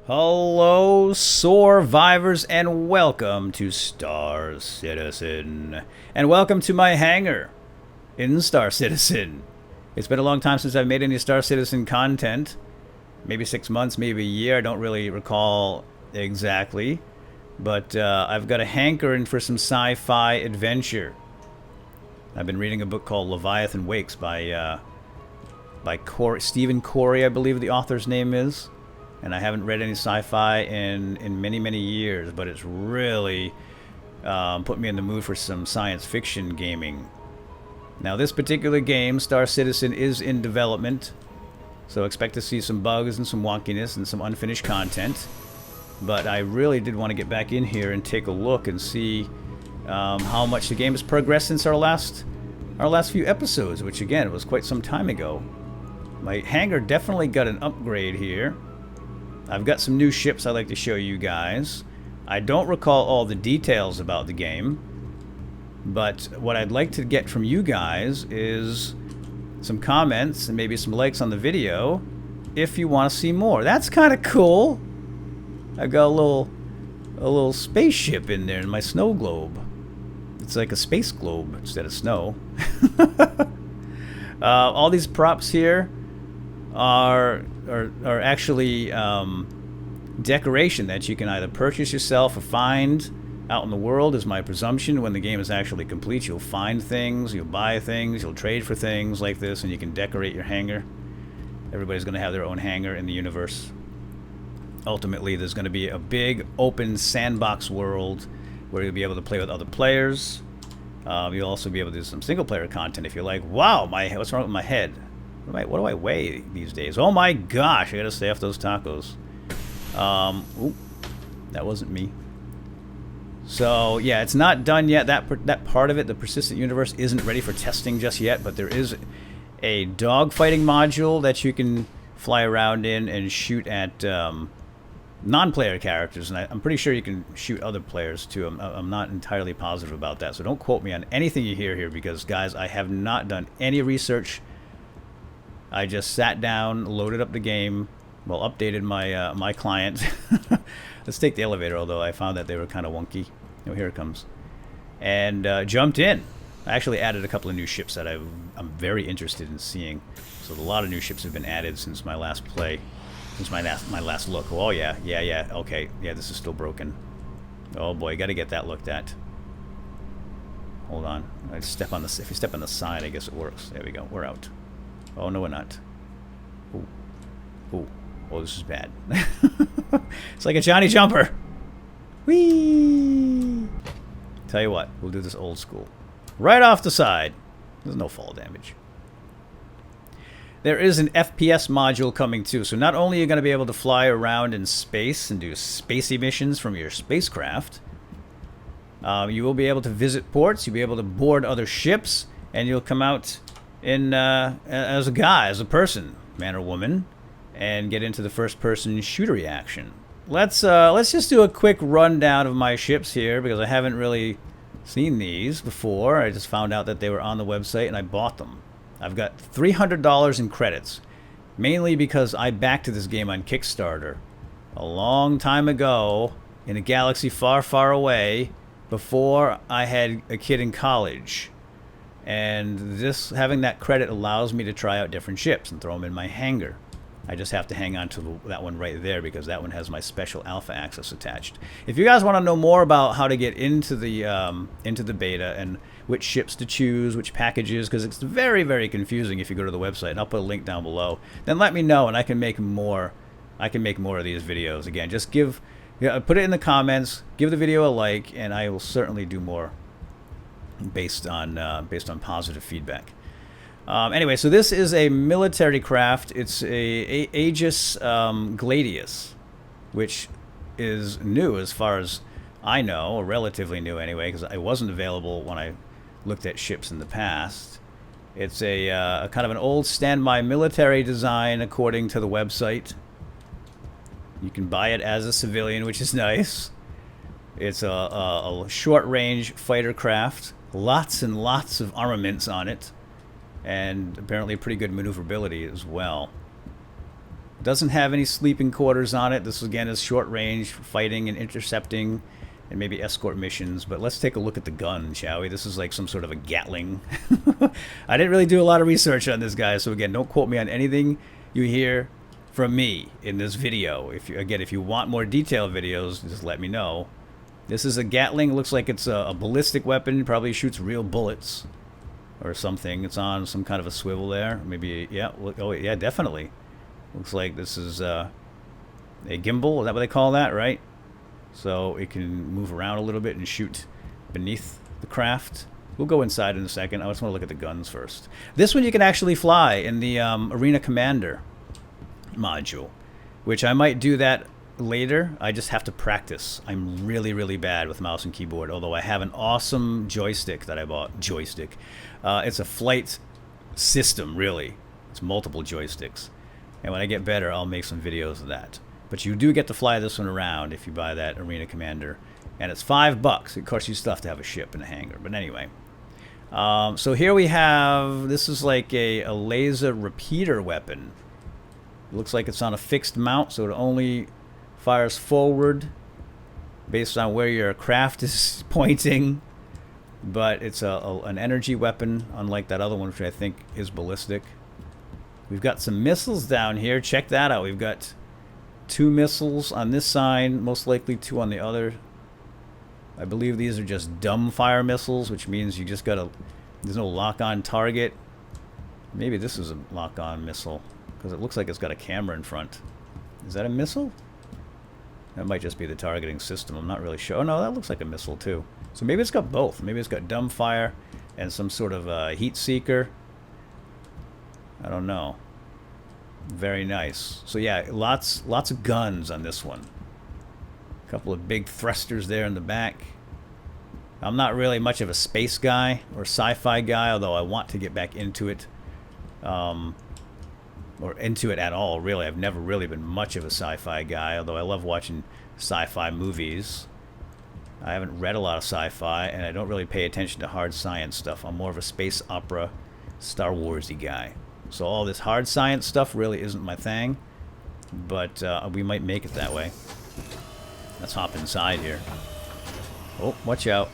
Hello, survivors, and welcome to Star Citizen. And welcome to my hangar in Star Citizen. It's been a long time since I've made any Star Citizen content. Maybe 6 months, maybe a year. I don't really recall exactly. But I've got a hankering for some sci-fi adventure. I've been reading a book called Leviathan Wakes by Stephen Corey, I believe the author's name is. And I haven't read any sci-fi in many, many years, but it's really put me in the mood for some science fiction gaming. Now, this particular game, Star Citizen, is in development, so expect to see some bugs and some wonkiness and some unfinished content. But I really did want to get back in here and take a look and see how much the game has progressed since our last few episodes, which again was quite some time ago. My hangar definitely got an upgrade here. I've got some new ships I'd like to show you guys. I don't recall all the details about the game, but what I'd like to get from you guys is some comments and maybe some likes on the video if you want to see more. That's kind of cool. I got a little spaceship in there in my snow globe. It's like a space globe instead of snow. All these props here are actually decoration that you can either purchase yourself or find out in the world, is my presumption. When the game is actually complete, you'll find things, you'll buy things, you'll trade for things like this, and you can decorate your hangar. Everybody's going to have their own hangar in the universe. Ultimately, there's going to be a big open sandbox world where you'll be able to play with other players. You'll also be able to do some single-player content if you're like, wow, what's wrong with my head? What do I weigh these days? Oh my gosh, I gotta stay off those tacos. Oop, that wasn't me. So yeah, it's not done yet. That part of it, the persistent universe, isn't ready for testing just yet. But there is a dogfighting module that you can fly around in and shoot at non-player characters, and I'm pretty sure you can shoot other players too. I'm not entirely positive about that, so don't quote me on anything you hear here, because guys, I have not done any research. I just sat down, loaded up the game, well, updated my my client. Let's take the elevator, although I found that they were kind of wonky. Oh, here it comes. And jumped in. I actually added a couple of new ships that I'm very interested in seeing. So a lot of new ships have been added since my last play, since my last look. Oh yeah, okay, yeah, this is still broken. Oh boy, got to get that looked at. Hold on, if you step on the side, I guess it works. There we go. We're out. Oh, no, we're not. Ooh. Ooh. Oh, this is bad. It's like a Johnny Jumper. Whee! Tell you what, we'll do this old school. Right off the side. There's no fall damage. There is an FPS module coming too. So not only are you going to be able to fly around in space and do spacey missions from your spacecraft, you will be able to visit ports, you'll be able to board other ships, and you'll come out in as a guy, as a person, man or woman, and get into the first-person shootery action. Let's just do a quick rundown of my ships here, because I haven't really seen these before. I just found out that they were on the website and I bought them. I've got $300 in credits, mainly because I backed this game on Kickstarter a long time ago in a galaxy far, far away, before I had a kid in college. And having that credit allows me to try out different ships and throw them in my hangar. I just have to hang on to that one right there, because that one has my special alpha access attached. If you guys want to know more about how to get into the beta and which ships to choose, which packages, because it's very, very confusing if you go to the website, and I'll put a link down below, then let me know and I can make more. I can make more of these videos. Again, just put it in the comments, give the video a like, and I will certainly do more based on positive feedback. Anyway, so this is a military craft. It's a Aegis Gladius, which is new as far as I know, or relatively new anyway, because it wasn't available when I looked at ships in the past. It's a kind of an old standby military design, according to the website. You can buy it as a civilian, which is nice. It's a short-range fighter craft. Lots and lots of armaments on it. And apparently pretty good maneuverability as well. Doesn't have any sleeping quarters on it. This again is short range for fighting and intercepting and maybe escort missions. But let's take a look at the gun, shall we? This is like some sort of a Gatling. I didn't really do a lot of research on this guy, so again, don't quote me on anything you hear from me in this video. If you want more detailed videos, just let me know. This is a Gatling. Looks like it's a ballistic weapon. Probably shoots real bullets or something. It's on some kind of a swivel there. Maybe, yeah. Oh, yeah, definitely. Looks like this is a gimbal. Is that what they call that, right? So it can move around a little bit and shoot beneath the craft. We'll go inside in a second. I just want to look at the guns first. This one you can actually fly in the Arena Commander module, which I might do that later. I just have to practice. I'm really, really bad with mouse and keyboard, although I have an awesome joystick that I bought. It's a flight system, really. It's multiple joysticks. And when I get better, I'll make some videos of that. But you do get to fly this one around if you buy that Arena Commander. And it's $5. It costs you stuff to have a ship and a hangar. But anyway. So here we have, this is like a laser repeater weapon. It looks like it's on a fixed mount, so it only fires forward based on where your craft is pointing. But it's an energy weapon, unlike that other one, which I think is ballistic. We've got some missiles down here. Check that out. We've got 2 missiles on this side, most likely 2 on the other. I believe these are just dumb fire missiles, which means you just gotta, there's no lock-on target. Maybe this is a lock-on missile, because it looks like it's got a camera in front. Is that a missile? That might just be the targeting system. I'm not really sure. Oh, no, that looks like a missile, too. So maybe it's got both. Maybe it's got dumb fire and some sort of heat seeker. I don't know. Very nice. So, yeah, lots of guns on this one. A couple of big thrusters there in the back. I'm not really much of a space guy or sci-fi guy, although I want to get back into it. Or into it at all, really. I've never really been much of a sci-fi guy, although I love watching sci-fi movies. I haven't read a lot of sci-fi, and I don't really pay attention to hard science stuff. I'm more of a space opera, Star Wars-y guy. So all this hard science stuff really isn't my thing, but we might make it that way. Let's hop inside here. Oh, watch out.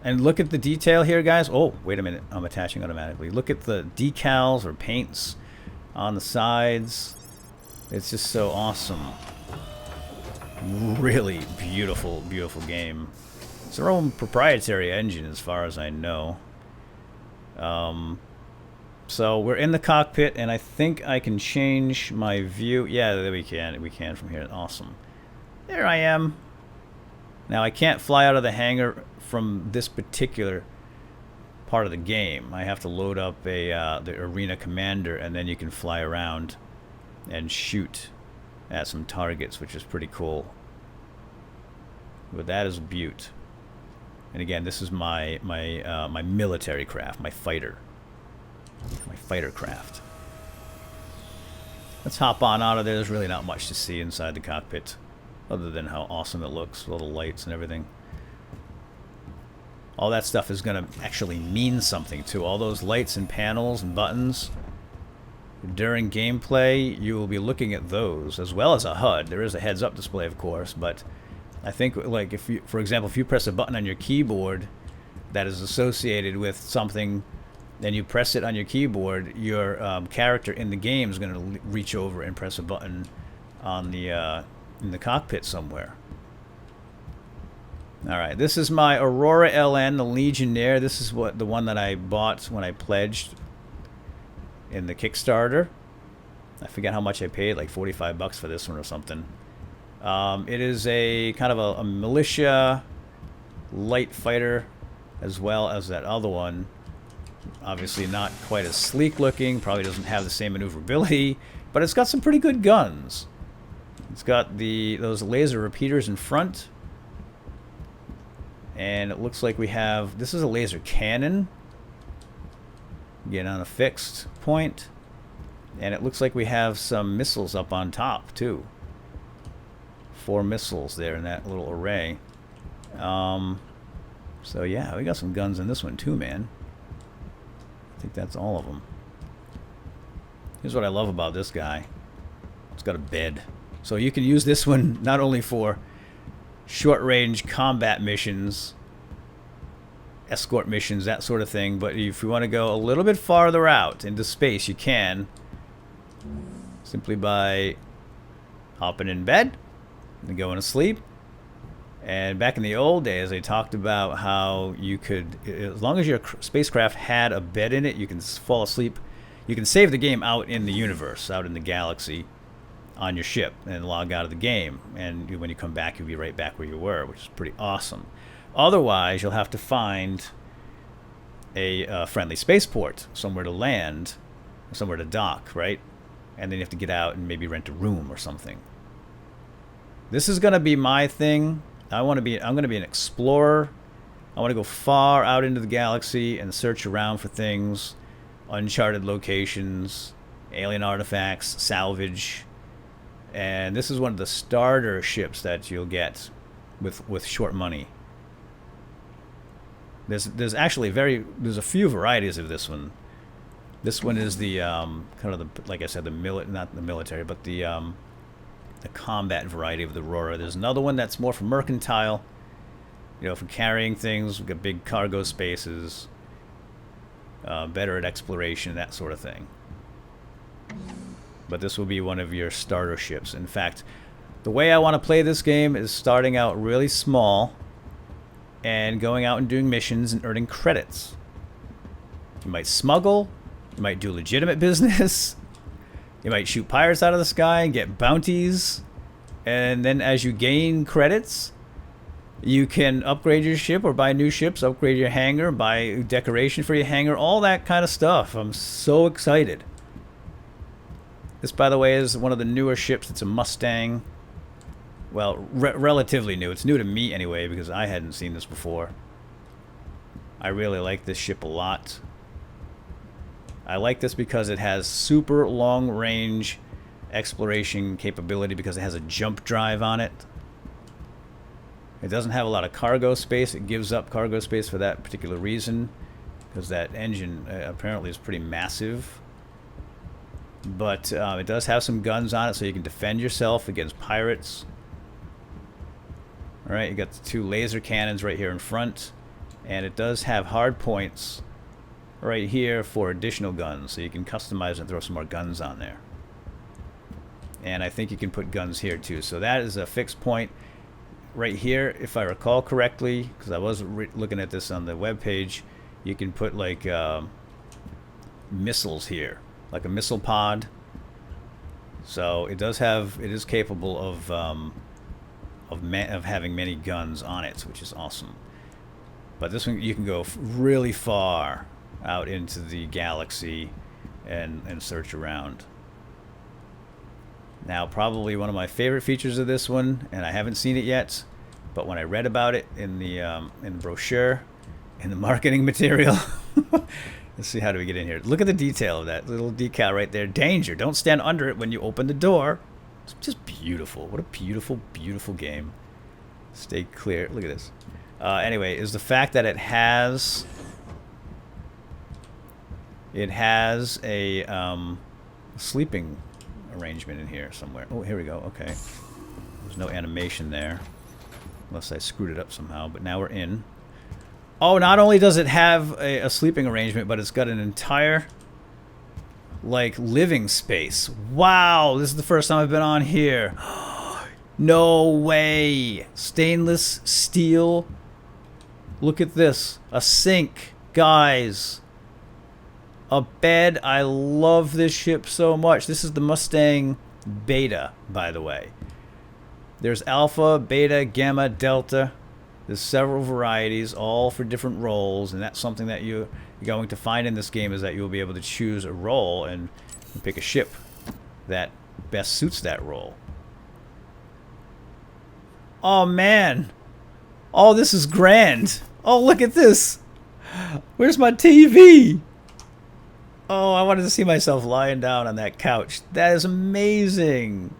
And look at the detail here, guys. Oh, wait a minute. I'm attaching automatically. Look at the decals or paints on the sides. It's just so awesome. Really beautiful, beautiful game. It's their own proprietary engine as far as I know. So we're in the cockpit, and I think I can change my view. Yeah, there we can. We can from here. Awesome. There I am. Now I can't fly out of the hangar from this particular part of the game. I have to load up the Arena Commander, and then you can fly around and shoot at some targets, which is pretty cool. But that is a beaut. And again, this is my military craft, my fighter craft. Let's hop on out of there. There's really not much to see inside the cockpit, other than how awesome it looks, all the lights and everything. All that stuff is going to actually mean something too. All those lights and panels and buttons. During gameplay, you will be looking at those, as well as a HUD. There is a heads-up display, of course, but I think, like, if you, for example, if you press a button on your keyboard that is associated with something, then you press it on your keyboard, your character in the game is going to reach over and press a button on the in the cockpit somewhere. Alright, this is my Aurora LN, the Legionnaire. This is the one that I bought when I pledged in the Kickstarter. I forget how much I paid, like 45 bucks for this one or something. It is a kind of a militia light fighter, as well as that other one. Obviously not quite as sleek looking, probably doesn't have the same maneuverability, but it's got some pretty good guns. It's got those laser repeaters in front. And it looks like we have, this is a laser cannon. Again, on a fixed point. And it looks like we have some missiles up on top, too. 4 missiles there in that little array. So yeah, we got some guns in this one too, man. I think that's all of them. Here's what I love about this guy. It's got a bed. So you can use this one not only for short-range combat missions, escort missions, that sort of thing, but if you want to go a little bit farther out into space, you can. Simply by hopping in bed and going to sleep. And back in the old days, they talked about how you could, as long as your spacecraft had a bed in it, you can fall asleep. You can save the game out in the universe, out in the galaxy, on your ship, and log out of the game. And when you come back, you'll be right back where you were, which is pretty awesome. Otherwise, you'll have to find a friendly spaceport, somewhere to land, somewhere to dock, right? And then you have to get out and maybe rent a room or something. This is going to be my thing. I'm going to be an explorer. I want to go far out into the galaxy and search around for things, uncharted locations, alien artifacts, salvage. And this is one of the starter ships that you'll get with short money. There's actually there's a few varieties of this one. This one is the kind of the, like I said, not the military, but the combat variety of the Aurora. There's another one that's more for mercantile, you know, for carrying things. We've got big cargo spaces, better at exploration, that sort of thing. But this will be one of your starter ships. In fact, the way I want to play this game is starting out really small and going out and doing missions and earning credits. You might smuggle, you might do legitimate business, you might shoot pirates out of the sky and get bounties, and then as you gain credits, you can upgrade your ship or buy new ships, upgrade your hangar, buy decoration for your hangar, all that kind of stuff. I'm so excited. This, by the way, is one of the newer ships. It's a Mustang. Well, relatively new. It's new to me anyway, because I hadn't seen this before. I really like this ship a lot. I like this because it has super long range exploration capability, because it has a jump drive on it. It doesn't have a lot of cargo space. It gives up cargo space for that particular reason, because that engine apparently is pretty massive. But it does have some guns on it, so you can defend yourself against pirates. Alright, you got the two laser cannons right here in front. And it does have hard points right here for additional guns, so you can customize and throw some more guns on there. And I think you can put guns here too. So that is a fixed point right here, if I recall correctly, because I was looking at this on the web page. You can put like missiles here, like a missile pod. So it is capable of having many guns on it, which is awesome. But this one, you can go really far out into the galaxy and search around. Now, probably one of my favorite features of this one, and I haven't seen it yet, but when I read about it in the brochure, in the marketing material, let's see, how do we get in here? Look at the detail of that little decal right there. Danger! Don't stand under it when you open the door. It's just beautiful. What a beautiful, beautiful game. Stay clear. Look at this. Anyway, is the fact that it has a sleeping arrangement in here somewhere. Oh, here we go. Okay. There's no animation there, unless I screwed it up somehow, but now we're in. Oh, not only does it have a sleeping arrangement, but it's got an entire, like, living space. Wow, this is the first time I've been on here. No way. Stainless steel. Look at this. A sink. Guys. A bed. I love this ship so much. This is the Mustang Beta, by the way. There's Alpha, Beta, Gamma, Delta. There's several varieties, all for different roles, and that's something that you're going to find in this game, is that you'll be able to choose a role and pick a ship that best suits that role. Oh, man. Oh, this is grand. Oh, look at this. Where's my TV? Oh, I wanted to see myself lying down on that couch. That is amazing.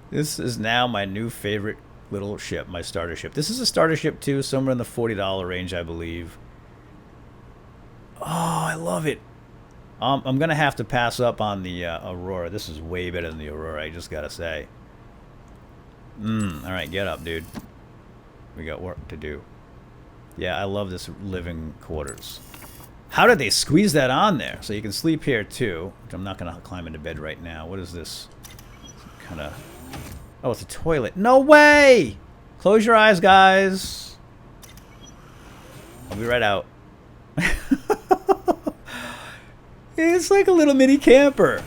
This is now my new favorite little ship, my starter ship. This is a starter ship too, somewhere in the $40 range, I believe. Oh, I love it. I'm going to have to pass up on the Aurora. This is way better than the Aurora, I just got to say. Alright, get up, dude. We got work to do. Yeah, I love this living quarters. How did they squeeze that on there? So you can sleep here, too. Which I'm not going to climb into bed right now. What is this? Kind of... Oh, it's a toilet. No way! Close your eyes, guys. I'll be right out. It's like a little mini camper.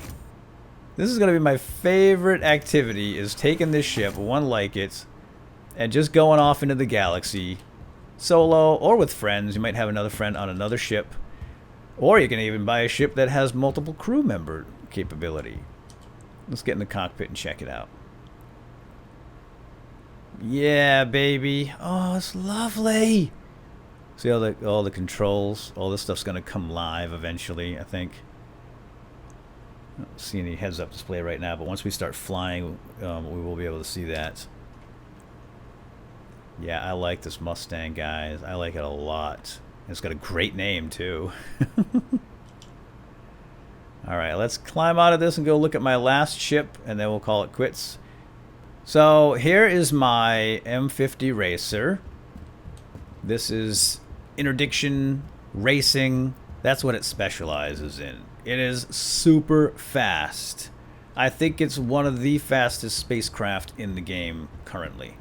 This is going to be my favorite activity, is taking this ship, one like it, and just going off into the galaxy, solo or with friends. You might have another friend on another ship, or you can even buy a ship that has multiple crew member capability. Let's get in the cockpit and check it out. Yeah, baby. Oh, it's lovely. See all the controls? All this stuff's going to come live eventually, I think. I don't see any heads-up display right now, but once we start flying, we will be able to see that. Yeah, I like this Mustang, guys. I like it a lot. It's got a great name, too. Alright, let's climb out of this and go look at my last ship, and then we'll call it quits. So, here is my M50 Racer. This is interdiction racing. That's what it specializes in. It is super fast. I think it's one of the fastest spacecraft in the game currently.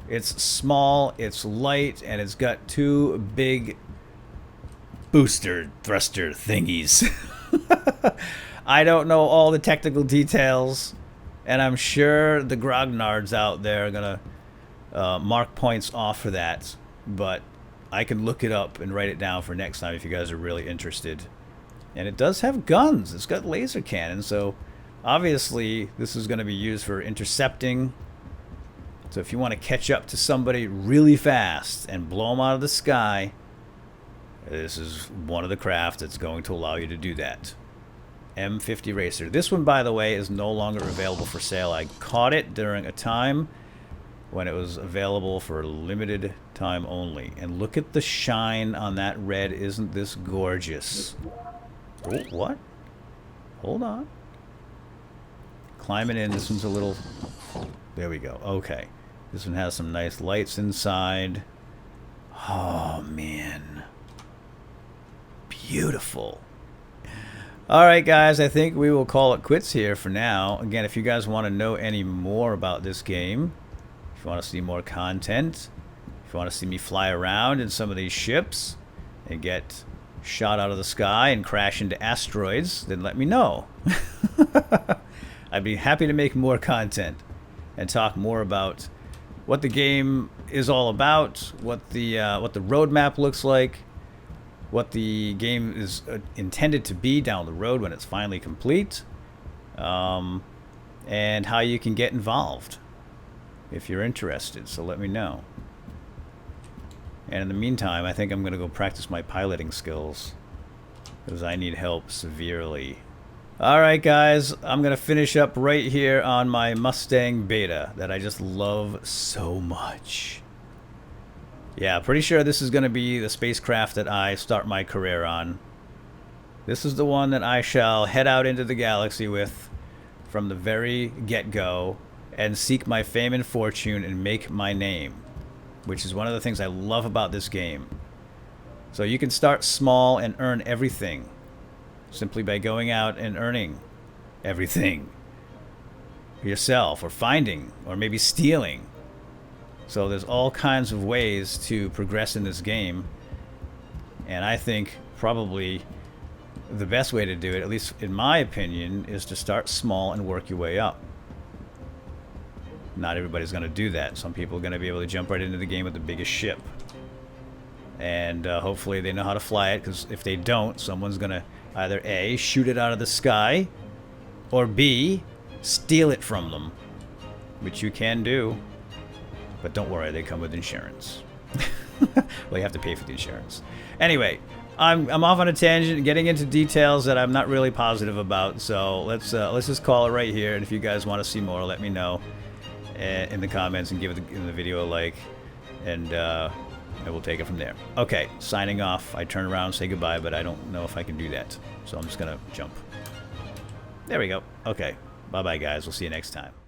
It's small, it's light, and it's got two big booster thruster thingies. I don't know all the technical details, and I'm sure the grognards out there are going to mark points off for that, but I can look it up and write it down for next time if you guys are really interested. And it does have guns. It's got laser cannons, so obviously this is going to be used for intercepting. So if you want to catch up to somebody really fast and blow them out of the sky, this is one of the craft that's going to allow you to do that. M50 Racer. This one, by the way, is no longer available for sale. I caught it during a time when it was available for limited time only. And look at the shine on that red. Isn't this gorgeous? Oh, what? Hold on. Climbing in. This one's a little... There we go. Okay. This one has some nice lights inside. Oh, man. Beautiful. Alright, guys. I think we will call it quits here for now. Again, if you guys want to know any more about this game, if you want to see more content, if you want to see me fly around in some of these ships and get shot out of the sky and crash into asteroids, then let me know. I'd be happy to make more content and talk more about what the game is all about, what the roadmap looks like, what the game is intended to be down the road when it's finally complete, and how you can get involved if you're interested. So let me know. And in the meantime, I think I'm going to go practice my piloting skills, because I need help severely. Alright, guys, I'm going to finish up right here on my Mustang Beta that I just love so much. Yeah, pretty sure this is going to be the spacecraft that I start my career on. This is the one that I shall head out into the galaxy with from the very get-go and seek my fame and fortune and make my name, which is one of the things I love about this game. So you can start small and earn everything simply by going out and earning everything yourself, or finding, or maybe stealing. So there's all kinds of ways to progress in this game, and I think probably the best way to do it, at least in my opinion, is to start small and work your way up. Not everybody's going to do that. Some people are going to be able to jump right into the game with the biggest ship. And hopefully they know how to fly it, because if they don't, someone's going to either A, shoot it out of the sky, or B, steal it from them. Which you can do. But don't worry, they come with insurance. Well, you have to pay for the insurance. Anyway, I'm off on a tangent, getting into details that I'm not really positive about. So let's just call it right here. And if you guys want to see more, let me know in the comments and give the video a like. And and we'll take it from there. Okay, signing off. I turn around and say goodbye, but I don't know if I can do that. So I'm just going to jump. There we go. Okay. Bye-bye, guys. We'll see you next time.